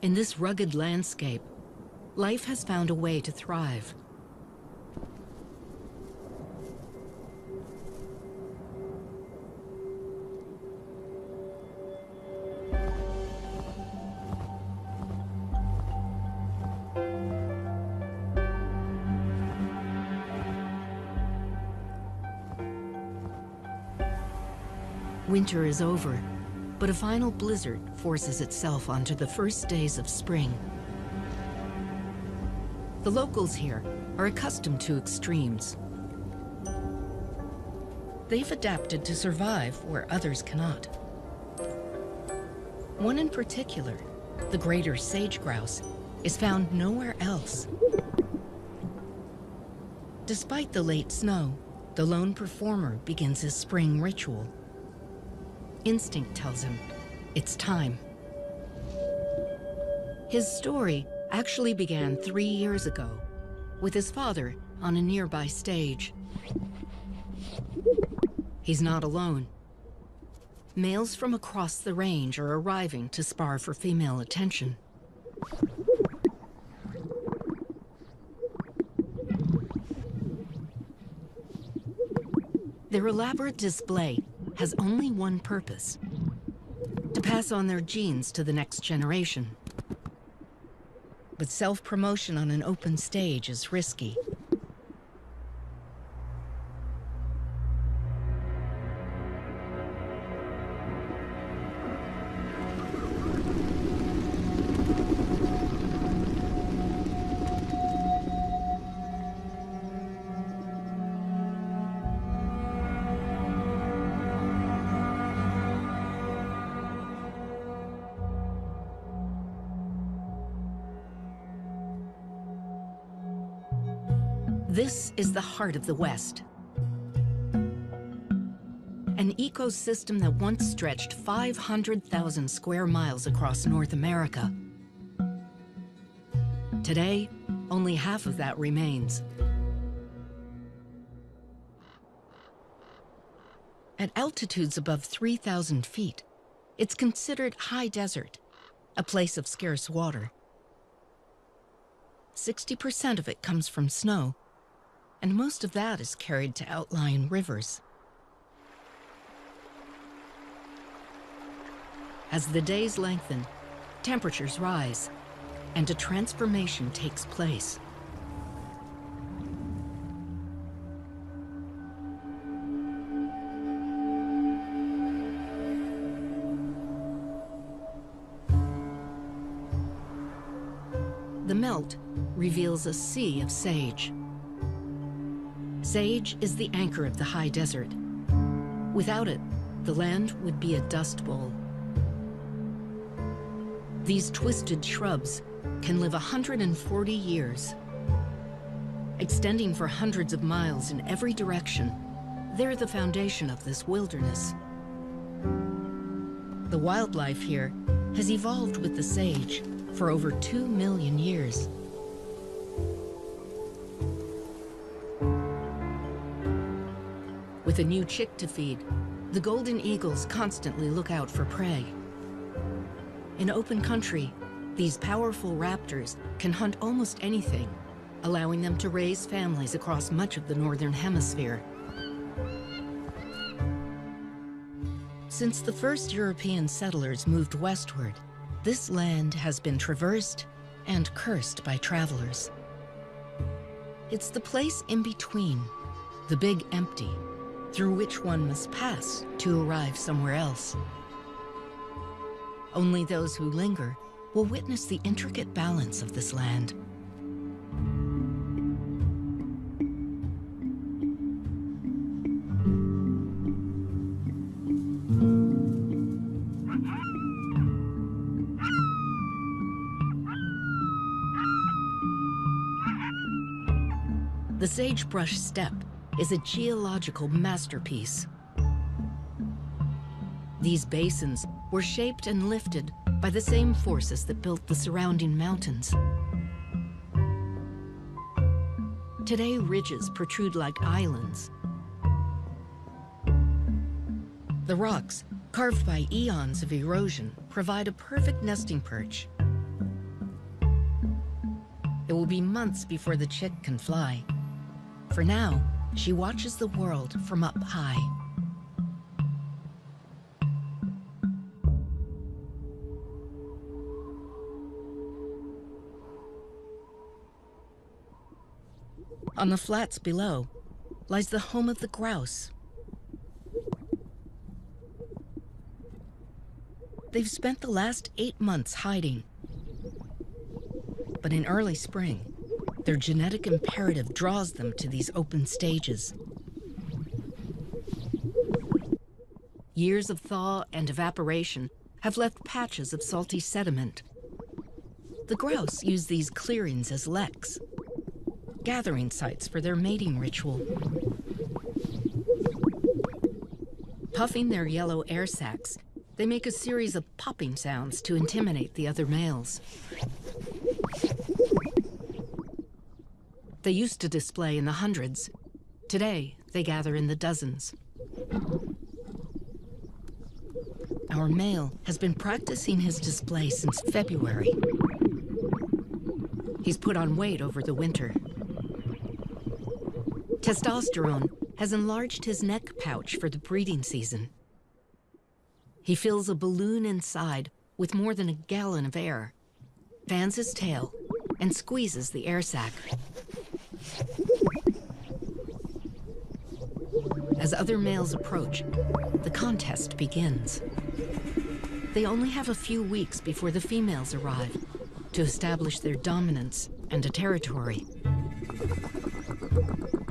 In this rugged landscape, life has found a way to thrive. Winter is over, but a final blizzard forces itself onto the first days of spring. The locals here are accustomed to extremes. They've adapted to survive where others cannot. One in particular, the greater sage grouse, is found nowhere else. Despite the late snow, the lone performer begins his spring ritual. Instinct tells him it's time. His story actually began 3 years ago with his father on a nearby stage. He's not alone. Males from across the range are arriving to spar for female attention. Their elaborate display has only one purpose: to pass on their genes to the next generation. But self-promotion on an open stage is risky. This is the heart of the West. An ecosystem that once stretched 500,000 square miles across North America. Today, only half of that remains. At altitudes above 3,000 feet, it's considered high desert, a place of scarce water. 60% of it comes from snow, and most of that is carried to outlying rivers. As the days lengthen, temperatures rise, and a transformation takes place. The melt reveals a sea of sage. Sage is the anchor of the high desert. Without it, the land would be a dust bowl. These twisted shrubs can live 140 years. Extending for hundreds of miles in every direction, they're the foundation of this wilderness. The wildlife here has evolved with the sage for over 2 million years. With a new chick to feed, the golden eagles constantly look out for prey. In open country, these powerful raptors can hunt almost anything, allowing them to raise families across much of the northern hemisphere. Since the first European settlers moved westward, this land has been traversed and cursed by travelers. It's the place in between, the big empty, through which one must pass to arrive somewhere else. Only those who linger will witness the intricate balance of this land. The sagebrush steppe is a geological masterpiece. These basins were shaped and lifted by the same forces that built the surrounding mountains. Today, ridges protrude like islands. The rocks, carved by eons of erosion, provide a perfect nesting perch. It will be months before the chick can fly. For now, she watches the world from up high. On the flats below lies the home of the grouse. They've spent the last 8 months hiding. But in early spring, their genetic imperative draws them to these open stages. Years of thaw and evaporation have left patches of salty sediment. The grouse use these clearings as leks, gathering sites for their mating ritual. Puffing their yellow air sacs, they make a series of popping sounds to intimidate the other males. They used to display in the hundreds. Today, they gather in the dozens. Our male has been practicing his display since February. He's put on weight over the winter. Testosterone has enlarged his neck pouch for the breeding season. He fills a balloon inside with more than a gallon of air, fans his tail, and squeezes the air sac. As other males approach, the contest begins. They only have a few weeks before the females arrive to establish their dominance and a territory.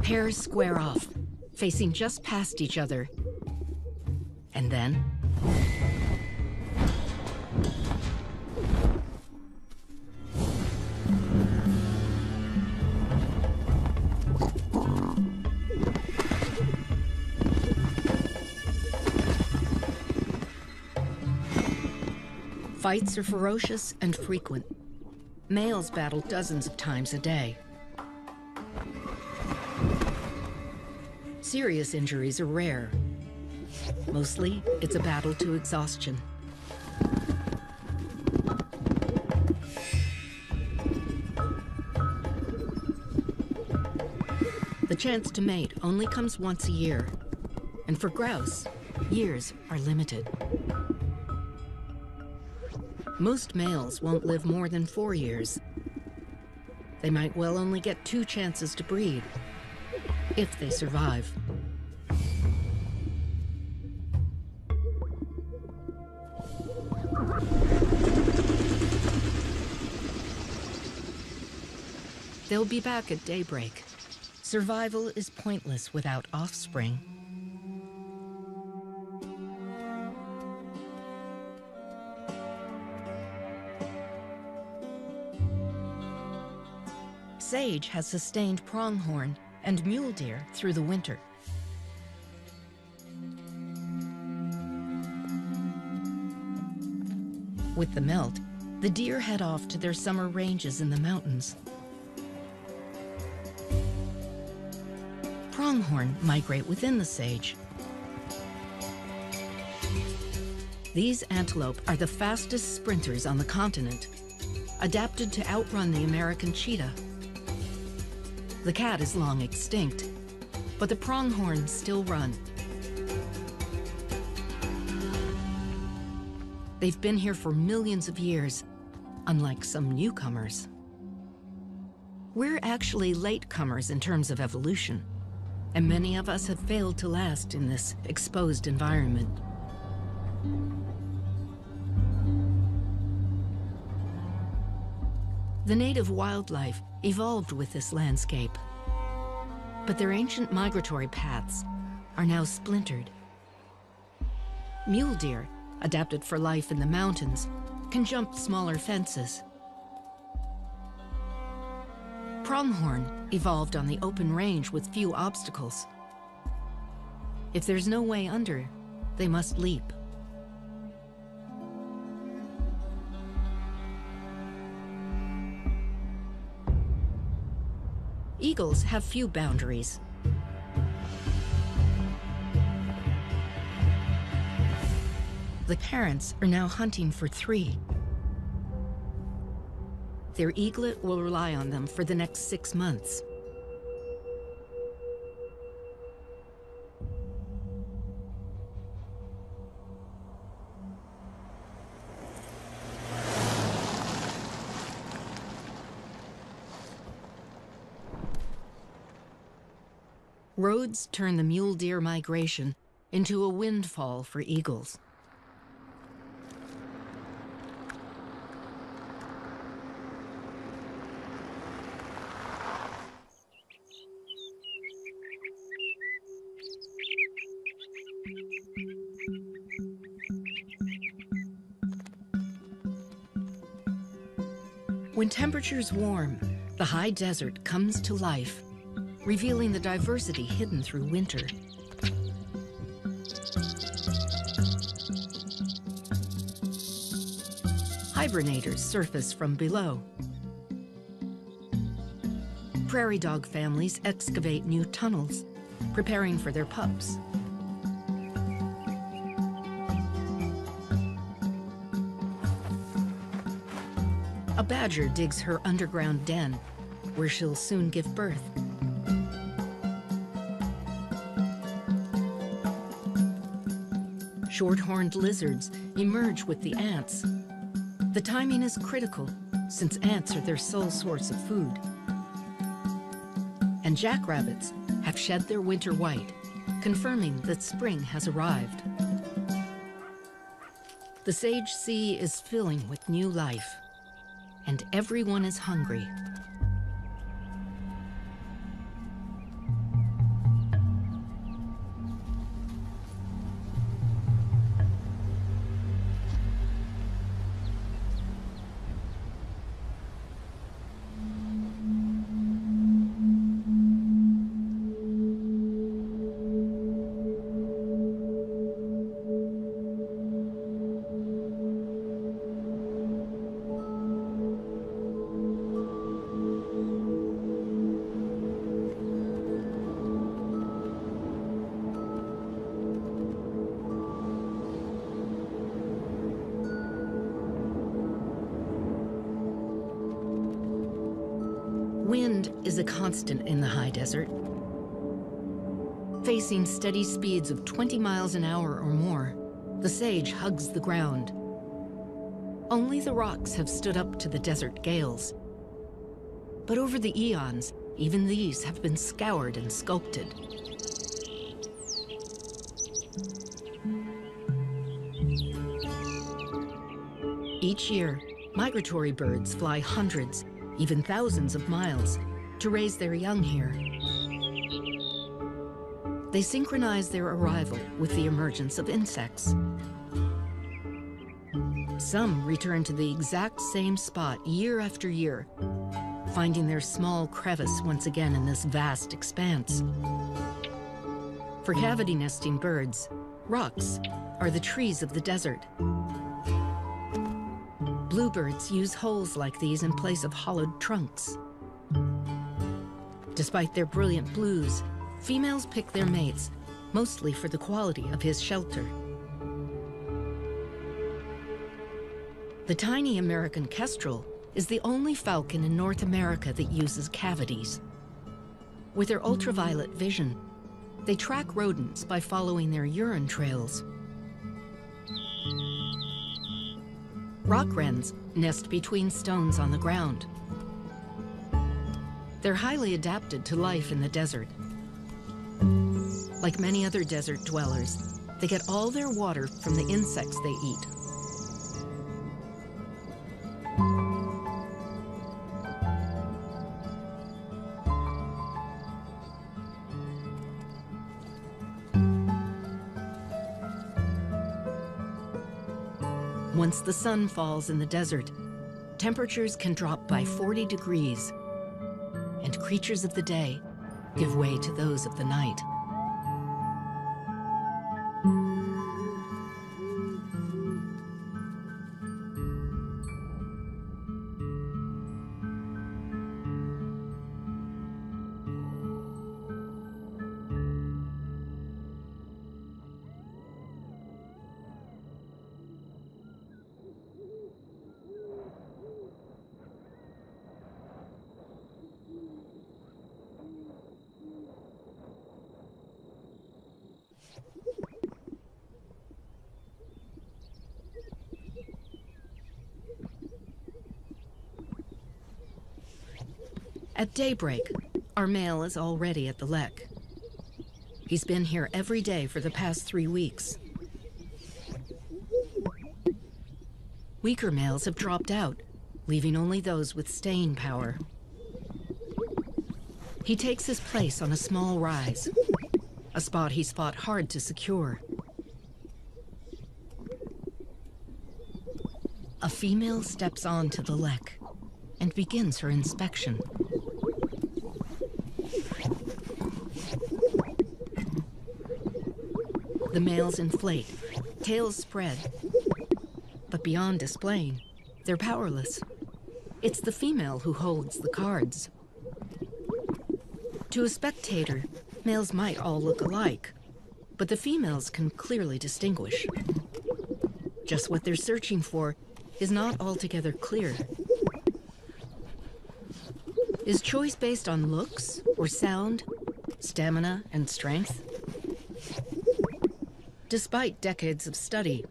Pairs square off, facing just past each other. And then fights are ferocious and frequent. Males battle dozens of times a day. Serious injuries are rare. Mostly, it's a battle to exhaustion. The chance to mate only comes once a year, and for grouse, years are limited. Most males won't live more than 4 years. They might well only get 2 chances to breed, if they survive. They'll be back at daybreak. Survival is pointless without offspring. Sage has sustained pronghorn and mule deer through the winter. With the melt, the deer head off to their summer ranges in the mountains. Pronghorn migrate within the sage. These antelope are the fastest sprinters on the continent, adapted to outrun the American cheetah. The cat is long extinct, but the pronghorn still run. They've been here for millions of years, unlike some newcomers. We're actually latecomers in terms of evolution, and many of us have failed to last in this exposed environment. The native wildlife evolved with this landscape, but their ancient migratory paths are now splintered. Mule deer, adapted for life in the mountains, can jump smaller fences. Pronghorn evolved on the open range with few obstacles. If there's no way under, they must leap. Eagles have few boundaries. The parents are now hunting for 3. their eaglet will rely on them for the next 6 months. Roads turn the mule deer migration into a windfall for eagles. When temperatures warm, the high desert comes to life, revealing the diversity hidden through winter. Hibernators surface from below. Prairie dog families excavate new tunnels, preparing for their pups. A badger digs her underground den, where she'll soon give birth. Short-horned lizards emerge with the ants. The timing is critical, since ants are their sole source of food. And jackrabbits have shed their winter white, confirming that spring has arrived. The sage sea is filling with new life, and everyone is hungry. Wind is a constant in the high desert. Facing steady speeds of 20 miles an hour or more, the sage hugs the ground. Only the rocks have stood up to the desert gales. But over the eons, even these have been scoured and sculpted. Each year, migratory birds fly hundreds, even thousands of miles, to raise their young here. They synchronize their arrival with the emergence of insects. Some return to the exact same spot year after year, finding their small crevice once again in this vast expanse. For cavity nesting birds, rocks are the trees of the desert. Bluebirds use holes like these in place of hollowed trunks. Despite their brilliant blues, females pick their mates, mostly for the quality of his shelter. The tiny American kestrel is the only falcon in North America that uses cavities. With their ultraviolet vision, they track rodents by following their urine trails. Rock wrens nest between stones on the ground. They're highly adapted to life in the desert. Like many other desert dwellers, they get all their water from the insects they eat. Once the sun falls in the desert, temperatures can drop by 40 degrees, and creatures of the day give way to those of the night. At daybreak, our male is already at the lek. He's been here every day for the past 3 weeks. Weaker males have dropped out, leaving only those with staying power. He takes his place on a small rise, a spot he's fought hard to secure. A female steps onto the lek and begins her inspection. The males inflate, tails spread, but beyond displaying, they're powerless. It's the female who holds the cards. To a spectator, males might all look alike, but the females can clearly distinguish. Just what they're searching for is not altogether clear. Is choice based on looks or sound, stamina and strength? Despite decades of study,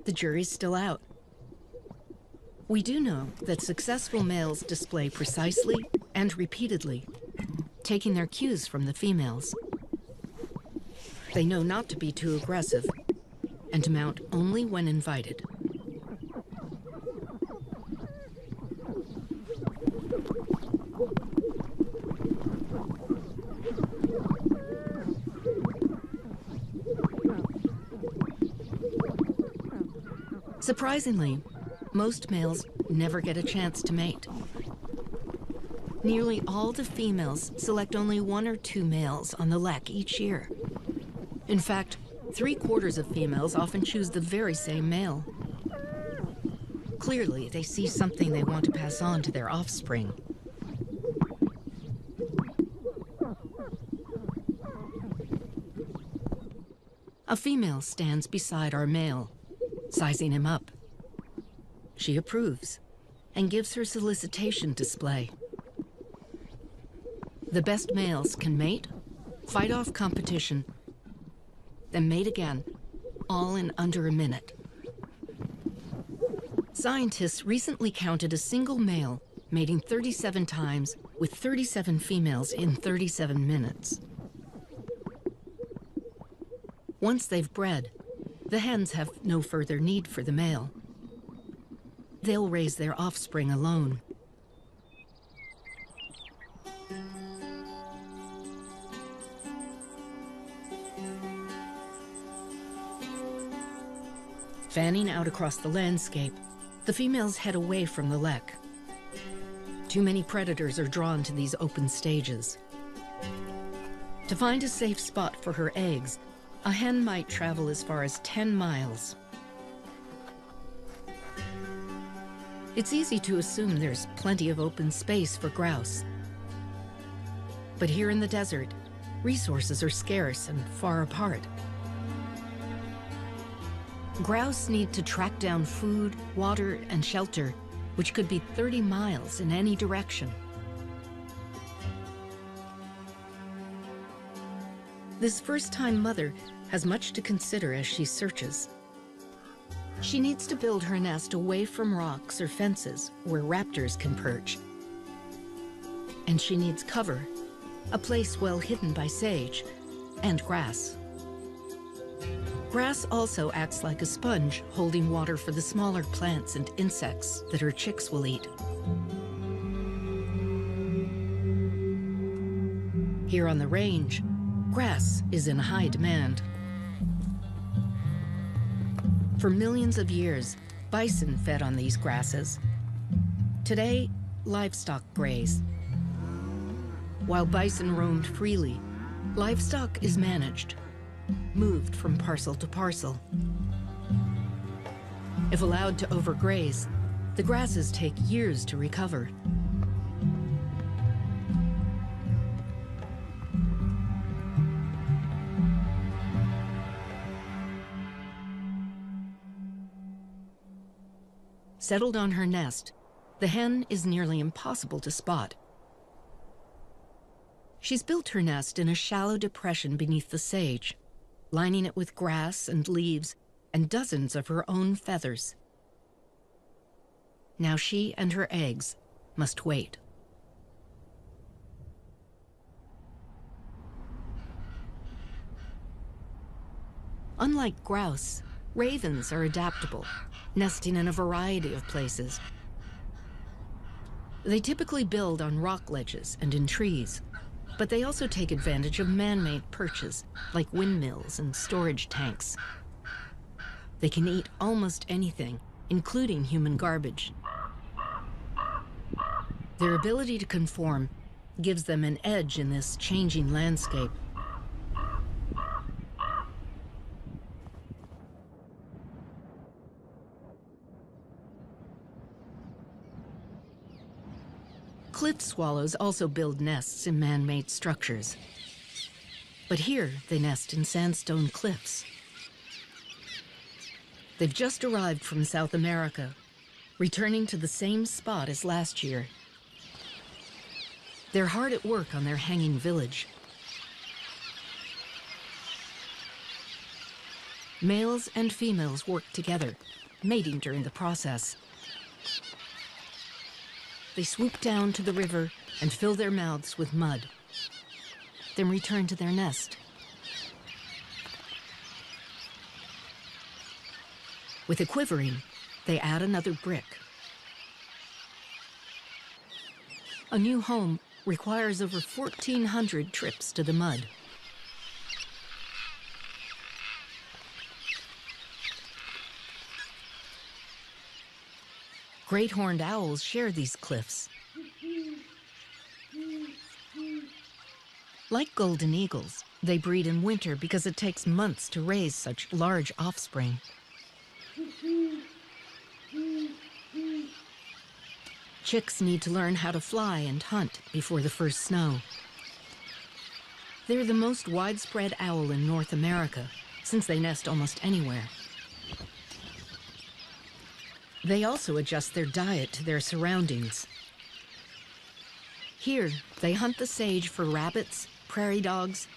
the jury's still out. We do know that successful males display precisely and repeatedly, taking their cues from the females. They know not to be too aggressive and to mount only when invited. Surprisingly, most males never get a chance to mate. Nearly all the females select only 1 or 2 males on the lek each year. In fact, 3/4 of females often choose the very same male. Clearly, they see something they want to pass on to their offspring. A female stands beside our male, sizing him up. She approves and gives her solicitation display. The best males can mate, fight off competition, then mate again, all in under a minute. Scientists recently counted a single male mating 37 times with 37 females in 37 minutes. Once they've bred, the hens have no further need for the male. They'll raise their offspring alone. Fanning out across the landscape, the females head away from the lek. Too many predators are drawn to these open stages. To find a safe spot for her eggs, a hen might travel as far as 10 miles. It's easy to assume there's plenty of open space for grouse. But here in the desert, resources are scarce and far apart. Grouse need to track down food, water, and shelter, which could be 30 miles in any direction. This first-time mother has much to consider as she searches. She needs to build her nest away from rocks or fences where raptors can perch. And she needs cover, a place well hidden by sage, and grass. Grass also acts like a sponge, holding water for the smaller plants and insects that her chicks will eat. Here on the range, grass is in high demand. For millions of years, bison fed on these grasses. Today, livestock graze. While bison roamed freely, livestock is managed, moved from parcel to parcel. If allowed to overgraze, the grasses take years to recover. Settled on her nest, the hen is nearly impossible to spot. She's built her nest in a shallow depression beneath the sage, lining it with grass and leaves and dozens of her own feathers. Now she and her eggs must wait. Unlike grouse, ravens are adaptable, nesting in a variety of places. They typically build on rock ledges and in trees, but they also take advantage of man-made perches, like windmills and storage tanks. They can eat almost anything, including human garbage. Their ability to conform gives them an edge in this changing landscape. Cliff swallows also build nests in man-made structures. But here, they nest in sandstone cliffs. They've just arrived from South America, returning to the same spot as last year. They're hard at work on their hanging village. Males and females work together, mating during the process. They swoop down to the river and fill their mouths with mud, then return to their nest. With a quivering, they add another brick. A new home requires over 1,400 trips to the mud. Great horned owls share these cliffs. Like golden eagles, they breed in winter because it takes months to raise such large offspring. Chicks need to learn how to fly and hunt before the first snow. They're the most widespread owl in North America, since they nest almost anywhere. They also adjust their diet to their surroundings. Here, they hunt the sage for rabbits, prairie dogs,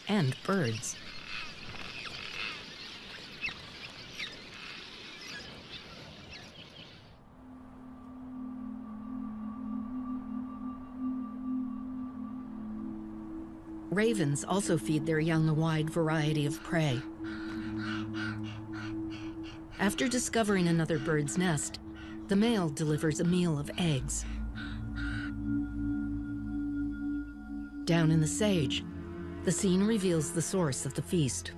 and birds. Ravens also feed their young a wide variety of prey. After discovering another bird's nest, the male delivers a meal of eggs. Down in the sage, the scene reveals the source of the feast.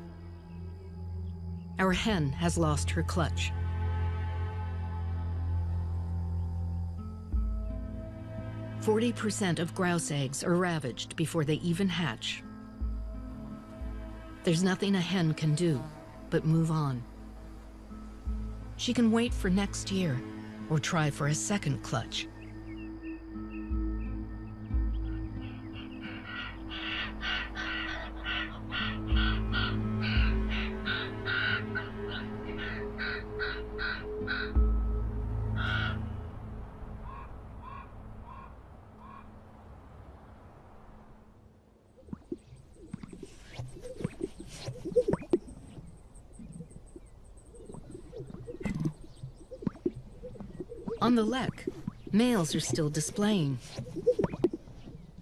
Our hen has lost her clutch. "40% of grouse eggs are ravaged before they even hatch. There's nothing a hen can do but move on. She can wait for next year or try for a second clutch. On the lek, males are still displaying.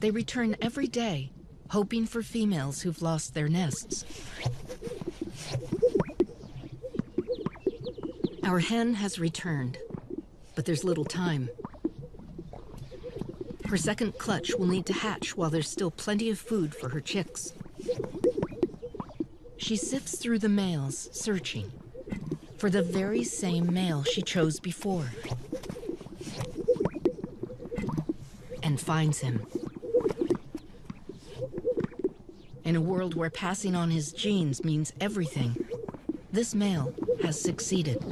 They return every day, hoping for females who've lost their nests. Our hen has returned, but there's little time. Her second clutch will need to hatch while there's still plenty of food for her chicks. She sifts through the males, searching for the very same male she chose before. And finds him. In a world where passing on his genes means everything, this male has succeeded.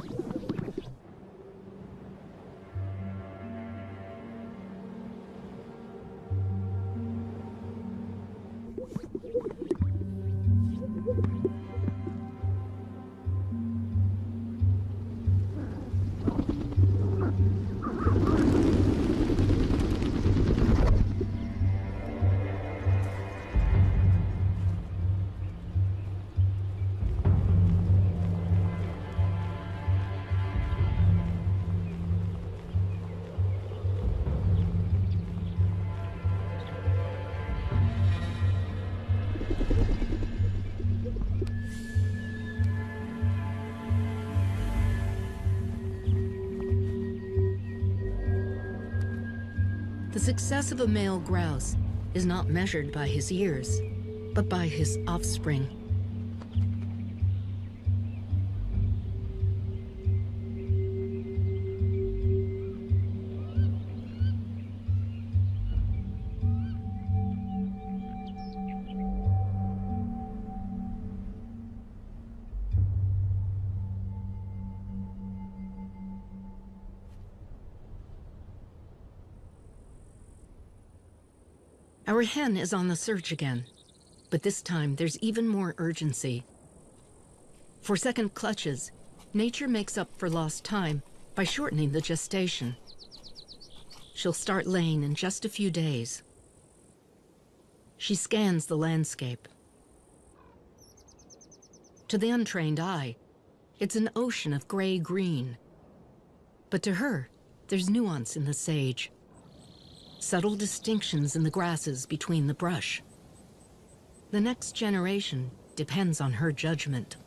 success of a male grouse is not measured by his years, but by his offspring. Our hen is on the search again, but this time there's even more urgency. For second clutches, nature makes up for lost time by shortening the gestation. She'll start laying in just a few days. She scans the landscape. To the untrained eye, it's an ocean of gray-green. But to her, there's nuance in the sage. Subtle distinctions in the grasses between the brush. The next generation depends on her judgment.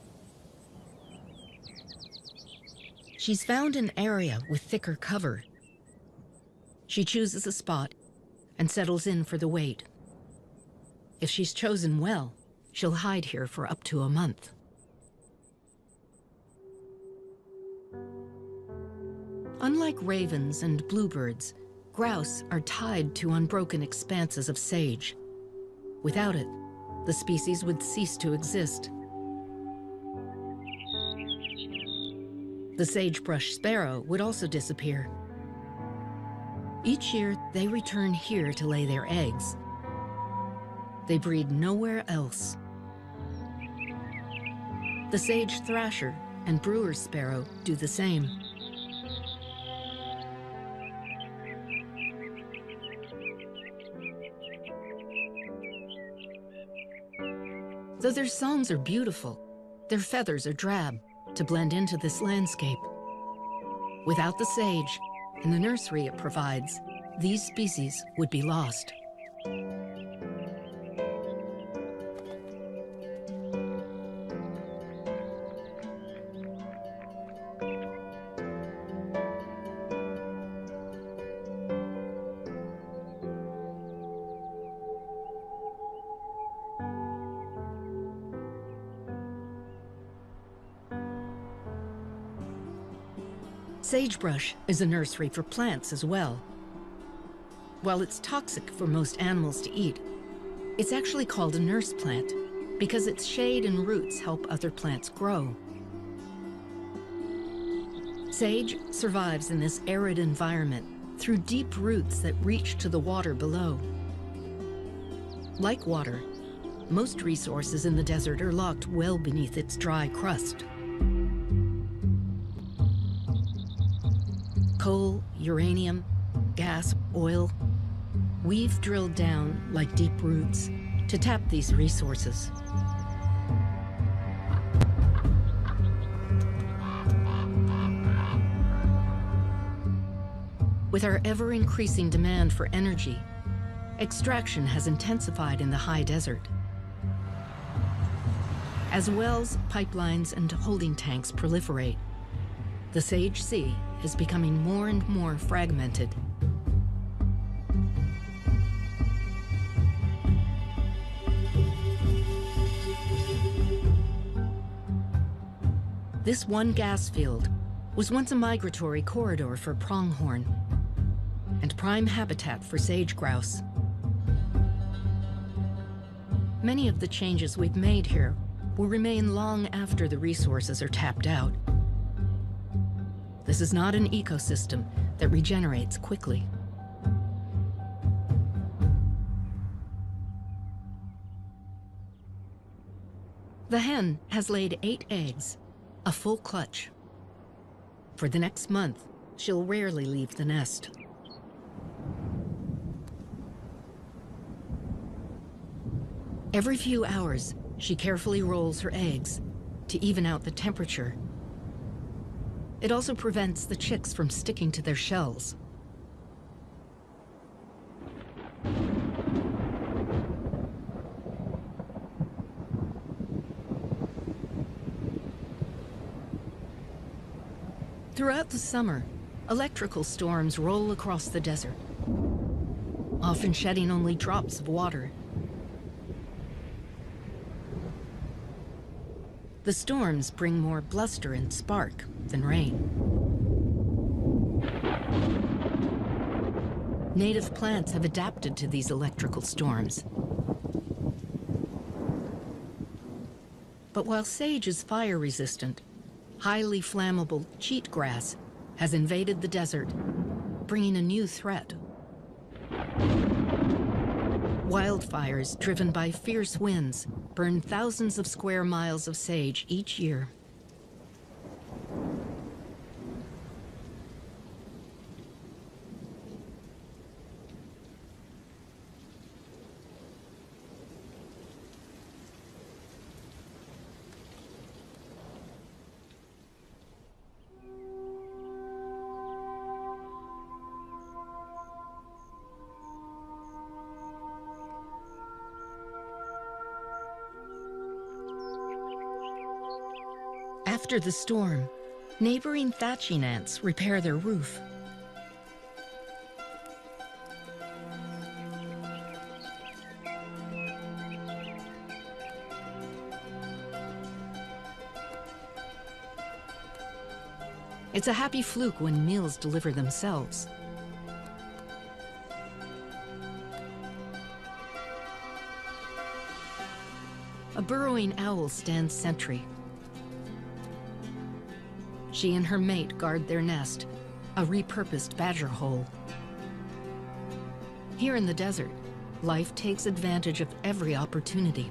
She's found an area with thicker cover. She chooses a spot and settles in for the wait. If she's chosen well, she'll hide here for up to a month. Unlike ravens and bluebirds, grouse are tied to unbroken expanses of sage. Without it, the species would cease to exist. The sagebrush sparrow would also disappear. Each year, they return here to lay their eggs. They breed nowhere else. The sage thrasher and brewer's sparrow do the same. Though their songs are beautiful, their feathers are drab to blend into this landscape. Without the sage and the nursery it provides, these species would be lost. Sagebrush is a nursery for plants as well. While it's toxic for most animals to eat, it's actually called a nurse plant because its shade and roots help other plants grow. Sage survives in this arid environment through deep roots that reach to the water below. Like water, most resources in the desert are locked well beneath its dry crust. Coal, uranium, gas, oil. We've drilled down like deep roots to tap these resources. With our ever-increasing demand for energy, extraction has intensified in the high desert. As wells, pipelines, and holding tanks proliferate, the Sage Sea is becoming more and more fragmented. This one gas field was once a migratory corridor for pronghorn and prime habitat for sage grouse. Many of the changes we've made here will remain long after the resources are tapped out. This is not an ecosystem that regenerates quickly. The hen has laid 8 eggs, a full clutch. For the next month, she'll rarely leave the nest. Every few hours, she carefully rolls her eggs to even out the temperature. It also prevents the chicks from sticking to their shells. Throughout the summer, electrical storms roll across the desert. often shedding only drops of water. The storms bring more bluster and spark than rain. Native plants have adapted to these electrical storms. But while sage is fire-resistant, highly flammable cheatgrass has invaded the desert, bringing a new threat. Wildfires driven by fierce winds burn thousands of square miles of sage each year. After the storm, neighboring thatching ants repair their roof. It's a happy fluke when meals deliver themselves. A burrowing owl stands sentry. She and her mate guard their nest, a repurposed badger hole. Here in the desert, life takes advantage of every opportunity.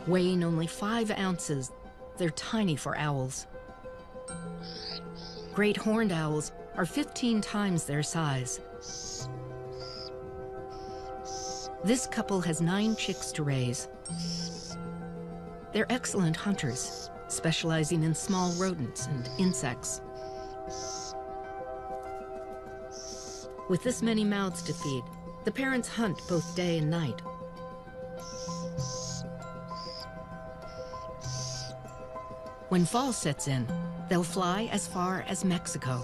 Weighing only 5 ounces, they're tiny for owls. Great horned owls are 15 times their size. This couple has 9 chicks to raise. They're excellent hunters, specializing in small rodents and insects. With this many mouths to feed, the parents hunt both day and night. When fall sets in, they'll fly as far as Mexico.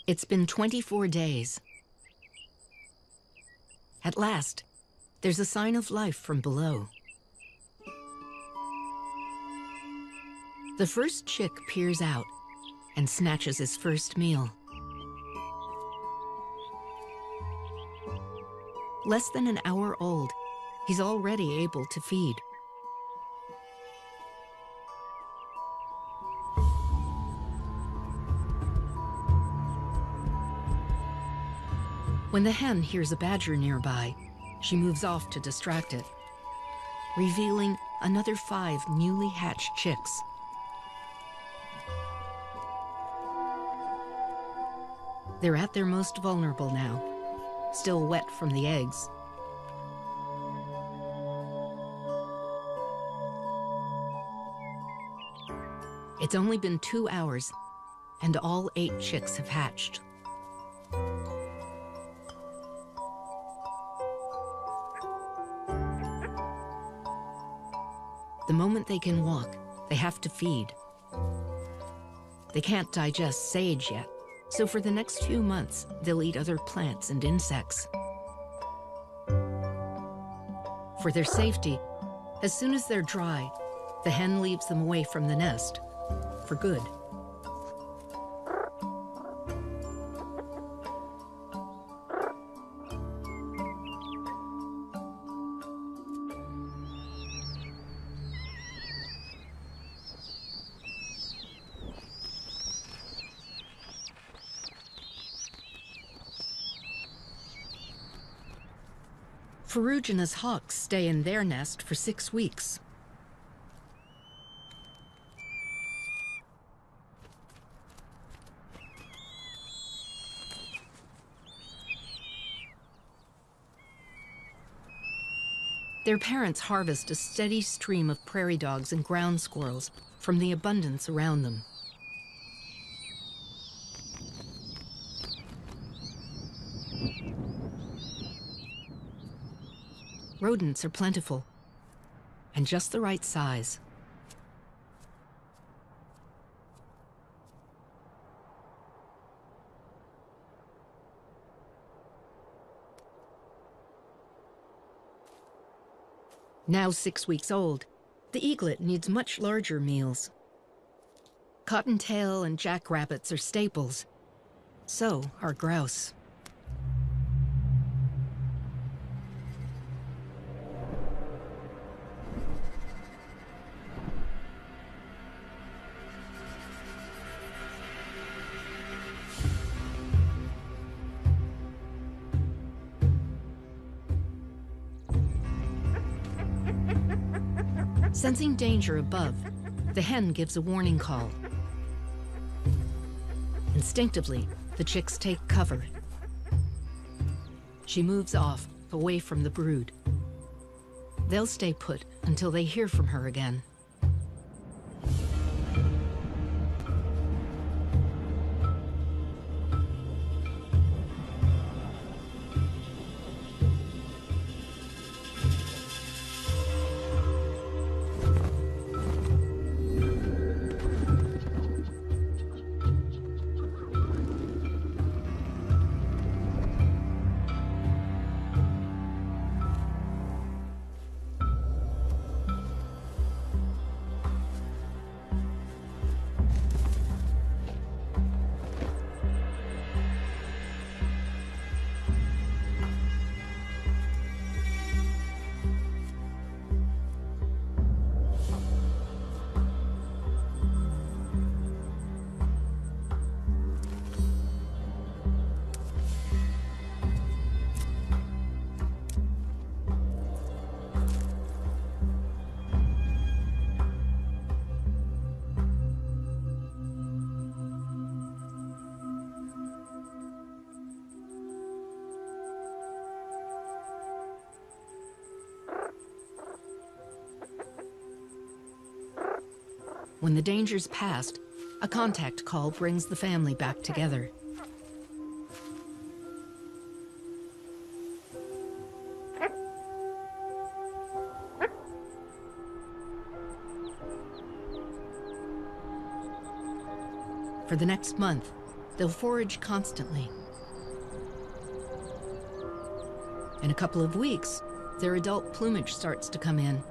It's been 24 days. At last, there's a sign of life from below. The first chick peers out and snatches his first meal. Less than an hour old, he's already able to feed. When the hen hears a badger nearby, she moves off to distract it, revealing another 5 newly hatched chicks. They're at their most vulnerable now, still wet from the eggs. It's only been 2 hours, and all 8 chicks have hatched. The moment they can walk, they have to feed. They can't digest sage yet, so for the next few months, they'll eat other plants and insects. For their safety, as soon as they're dry, the hen leaves them away from the nest, for good. Ferruginous hawks stay in their nest for 6 weeks. Their parents harvest a steady stream of prairie dogs and ground squirrels from the abundance around them. Rodents are plentiful and just the right size. Now 6 weeks old, the eaglet needs much larger meals. Cottontail and jackrabbits are staples. So are grouse. Sensing danger above, the hen gives a warning call. Instinctively, the chicks take cover. She moves off, away from the brood. They'll stay put until they hear from her again. When the danger's past, a contact call brings the family back together. For the next month, they'll forage constantly. In a couple of weeks, their adult plumage starts to come in.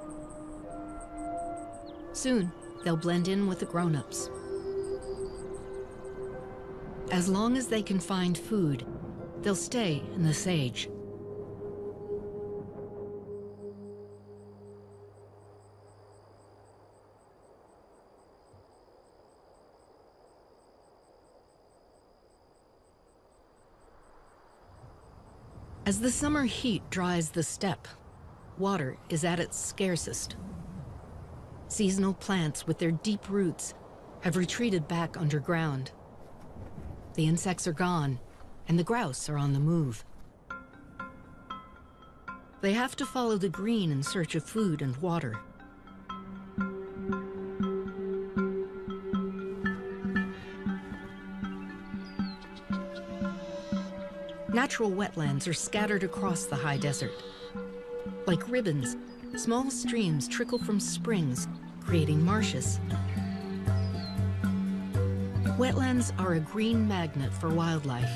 Soon, they'll blend in with the grown-ups. As long as they can find food, they'll stay in the sage. As the summer heat dries the steppe, water is at its scarcest. Seasonal plants with their deep roots have retreated back underground. The insects are gone, and the grouse are on the move. They have to follow the green in search of food and water. Natural wetlands are scattered across the high desert. Like ribbons, small streams trickle from springs, creating marshes. Wetlands are a green magnet for wildlife.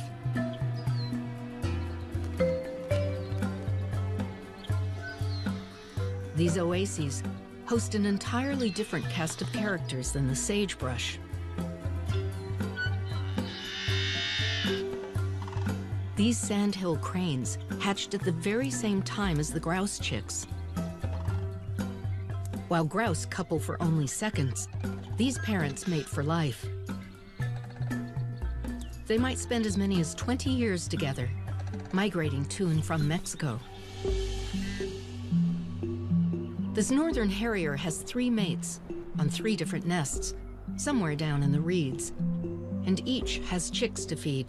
These oases host an entirely different cast of characters than the sagebrush. These sandhill cranes hatched at the very same time as the grouse chicks. While grouse couple for only seconds, these parents mate for life. They might spend as many as 20 years together, migrating to and from Mexico. This northern harrier has 3 mates on 3 different nests, somewhere down in the reeds, and each has chicks to feed.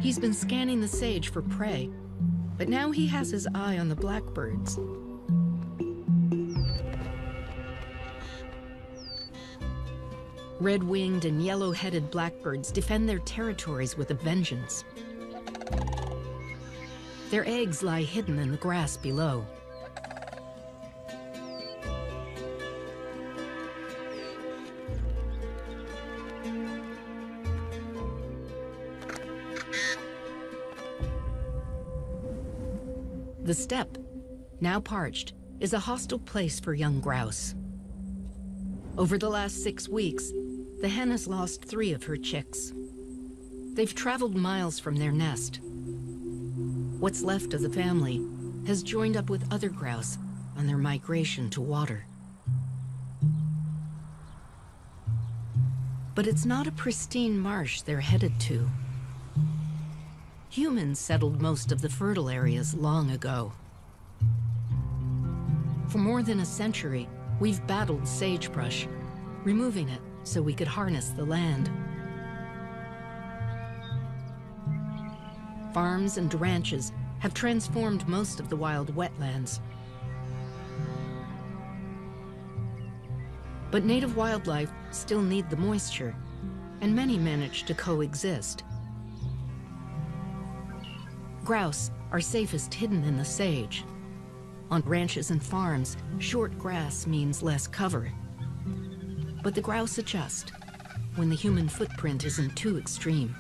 He's been scanning the sage for prey, but now he has his eye on the blackbirds. Red-winged and yellow-headed blackbirds defend their territories with a vengeance. Their eggs lie hidden in the grass below. The steppe, now parched, is a hostile place for young grouse. Over the last 6 weeks, the hen has lost 3 of her chicks. They've traveled miles from their nest. What's left of the family has joined up with other grouse on their migration to water. But it's not a pristine marsh they're headed to. Humans settled most of the fertile areas long ago. For more than a century, we've battled sagebrush, removing it so we could harness the land. Farms and ranches have transformed most of the wild wetlands. But native wildlife still need the moisture, and many manage to coexist. Grouse are safest hidden in the sage. On ranches and farms, short grass means less cover. But the grouse adjust when the human footprint isn't too extreme.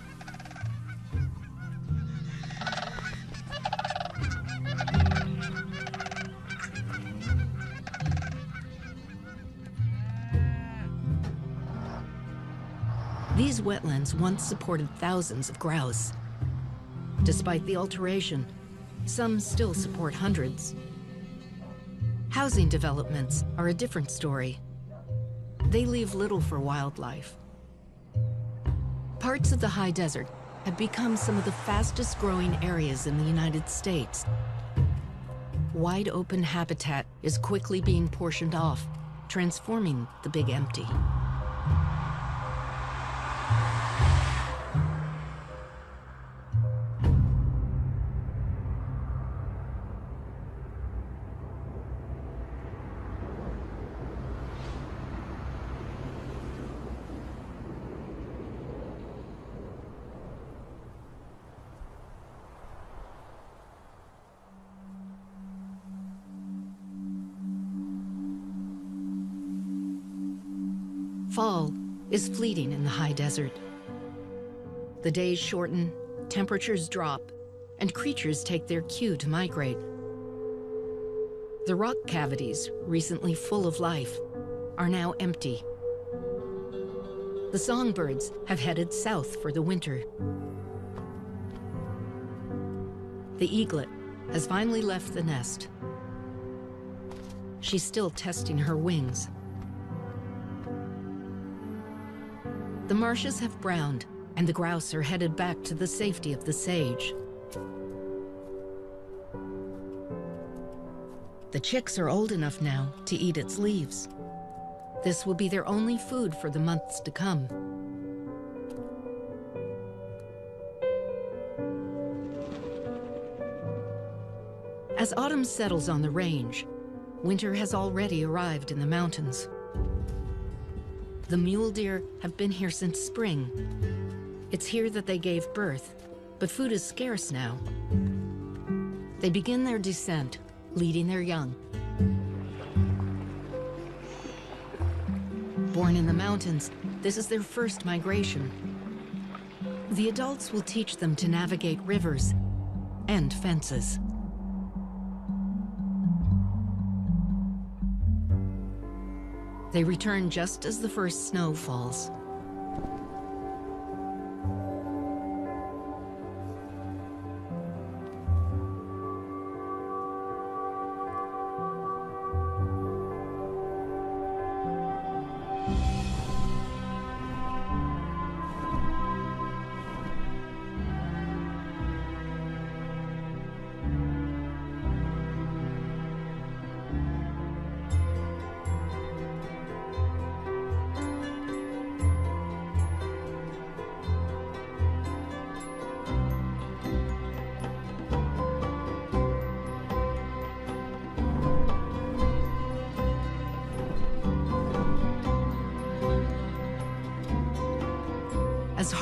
These wetlands once supported thousands of grouse. Despite the alteration, some still support hundreds. Housing developments are a different story. They leave little for wildlife. Parts of the high desert have become some of the fastest growing areas in the United States. Wide open habitat is quickly being portioned off, transforming the big empty. Fall is fleeting in the high desert. The days shorten, temperatures drop, and creatures take their cue to migrate. The rock cavities, recently full of life, are now empty. The songbirds have headed south for the winter. The eaglet has finally left the nest. She's still testing her wings. The marshes have browned, and the grouse are headed back to the safety of the sage. The chicks are old enough now to eat its leaves. This will be their only food for the months to come. As autumn settles on the range, winter has already arrived in the mountains. The mule deer have been here since spring. It's here that they gave birth, but food is scarce now. They begin their descent, leading their young. Born in the mountains, this is their first migration. The adults will teach them to navigate rivers and fences. They return just as the first snow falls.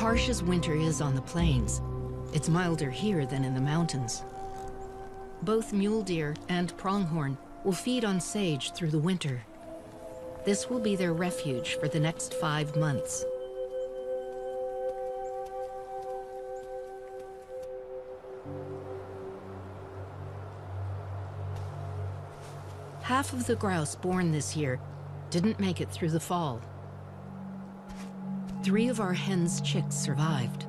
harsh as winter is on the plains, it's milder here than in the mountains. Both mule deer and pronghorn will feed on sage through the winter. This will be their refuge for the next 5 months. Half of the grouse born this year didn't make it through the fall. 3 of our hen's chicks survived.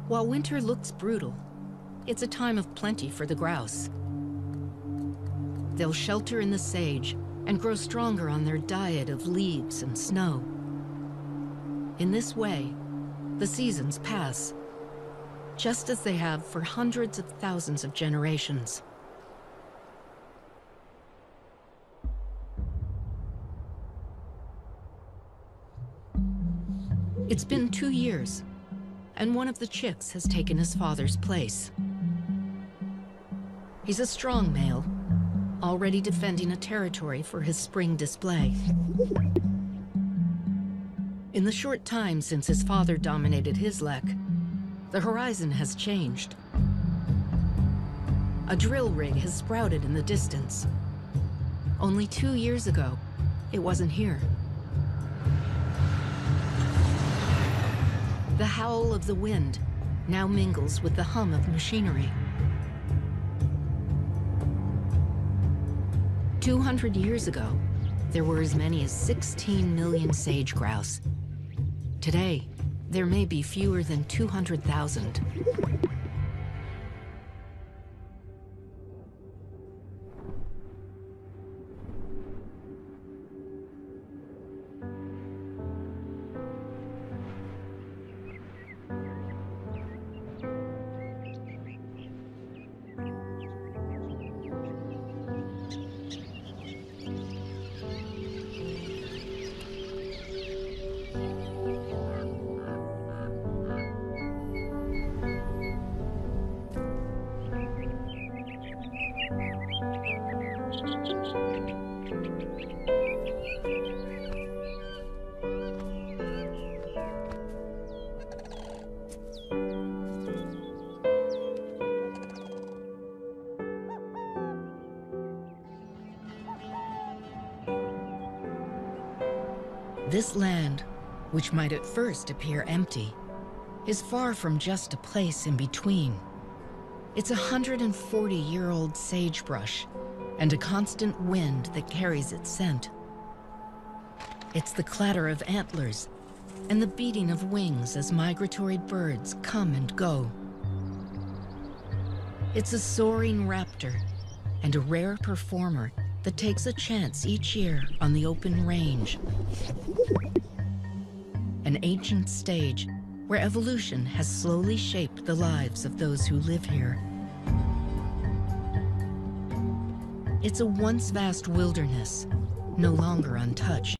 While winter looks brutal, it's a time of plenty for the grouse. They'll shelter in the sage and grow stronger on their diet of leaves and snow. In this way, the seasons pass, just as they have for hundreds of thousands of generations. It's been 2 years, and one of the chicks has taken his father's place. He's a strong male, already defending a territory for his spring display. In the short time since his father dominated his lek, the horizon has changed. A drill rig has sprouted in the distance. Only 2 years ago, it wasn't here. The howl of the wind now mingles with the hum of machinery. 200 years ago, there were as many as 16 million sage grouse. Today, there may be fewer than 200,000. This land, which might at first appear empty, is far from just a place in between. It's a 140-year-old sagebrush and a constant wind that carries its scent. It's the clatter of antlers and the beating of wings as migratory birds come and go. It's a soaring raptor and a rare performer that takes a chance each year on the open range. An ancient stage where evolution has slowly shaped the lives of those who live here. It's a once vast wilderness, no longer untouched.